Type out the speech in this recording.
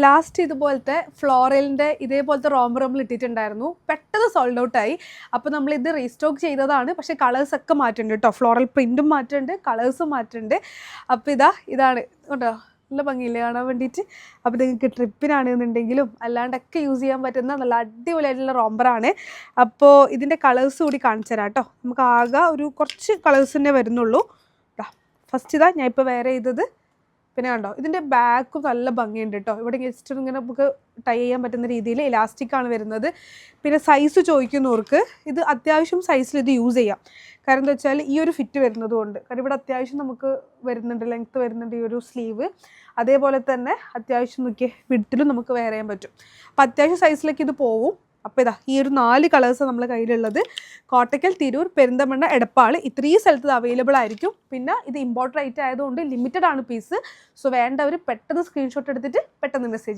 Last ഇതുപോലത്തെ ഫ്ലോറലിൻ്റെ ഇതേപോലത്തെ റോംബ് ഇട്ടിട്ടുണ്ടായിരുന്നു, പെട്ടെന്ന് സോൾഡ് ഔട്ടായി. അപ്പോൾ നമ്മളിത് റീസ്റ്റോക്ക് ചെയ്തതാണ്. പക്ഷേ കളേഴ്സൊക്കെ മാറ്റുന്നുണ്ട് കേട്ടോ, ഫ്ലോറൽ പ്രിൻറ്റും മാറ്റുന്നുണ്ട്, കളേഴ്സും മാറ്റുന്നുണ്ട്. അപ്പോൾ ഇതാണ് കേട്ടോ, നല്ല ഭംഗിയില്ലേ കാണാൻ വേണ്ടിയിട്ട്. അപ്പോൾ നിങ്ങൾക്ക് ട്രിപ്പിനാണെന്നുണ്ടെങ്കിലും അല്ലാണ്ടൊക്കെ യൂസ് ചെയ്യാൻ പറ്റുന്ന നല്ല അടിപൊളിയായിട്ടുള്ള റോംബറാണ്. അപ്പോൾ ഇതിൻ്റെ കളേഴ്സ് കൂടി കാണിച്ചു തരാം കേട്ടോ. നമുക്ക് ആകെ ഒരു കുറച്ച് കളേഴ്സ് തന്നെ വരുന്നുള്ളൂ. ഫസ്റ്റ് ഞാൻ ഇപ്പോൾ വേറെ ചെയ്തത്. പിന്നെ കണ്ടോ, ഇതിൻ്റെ ബാക്കും നല്ല ഭംഗിയുണ്ട് കേട്ടോ. ഇവിടെ ജസ്റ്റ് ഇങ്ങനെ നമുക്ക് ടൈ ചെയ്യാൻ പറ്റുന്ന രീതിയിൽ ഇലാസ്റ്റിക്കാണ് വരുന്നത്. പിന്നെ സൈസ് ചോദിക്കുന്നവർക്ക് ഇത് അത്യാവശ്യം സൈസിൽ ഇത് യൂസ് ചെയ്യാം. കാരണം എന്താ വെച്ചാൽ ഈ ഒരു ഫിറ്റ് വരുന്നത് കൊണ്ട്. കാരണം ഇവിടെ അത്യാവശ്യം നമുക്ക് വരുന്നുണ്ട്, ലെങ്ത്ത് വരുന്നുണ്ട് ഈ ഒരു സ്ലീവ്. അതേപോലെ തന്നെ അത്യാവശ്യം നോക്കിയേ വിഡ്ത്തിലും നമുക്ക് വെയർ ചെയ്യാൻ പറ്റും. അപ്പോൾ അത്യാവശ്യം സൈസിലേക്ക് ഇത് പോവും. അപ്പോൾ ഈ ഒരു 4 കളേഴ്സ് നമ്മുടെ കയ്യിലുള്ളത്. കോട്ടയ്ക്കൽ, തിരൂർ, പെരിന്തൽമണ്ണ, എടപ്പാൾ ഇത്രയും സ്ഥലത്ത് അവൈലബിൾ ആയിരിക്കും. പിന്നെ ഇത് ഇമ്പോർട്ട് റേറ്റ് ആയതുകൊണ്ട് ലിമിറ്റഡ് ആണ് പീസ്. സോ വേണ്ടവർ പെട്ടെന്ന് സ്ക്രീൻഷോട്ട് എടുത്തിട്ട് പെട്ടെന്ന് മെസ്സേജ് ചെയ്യും.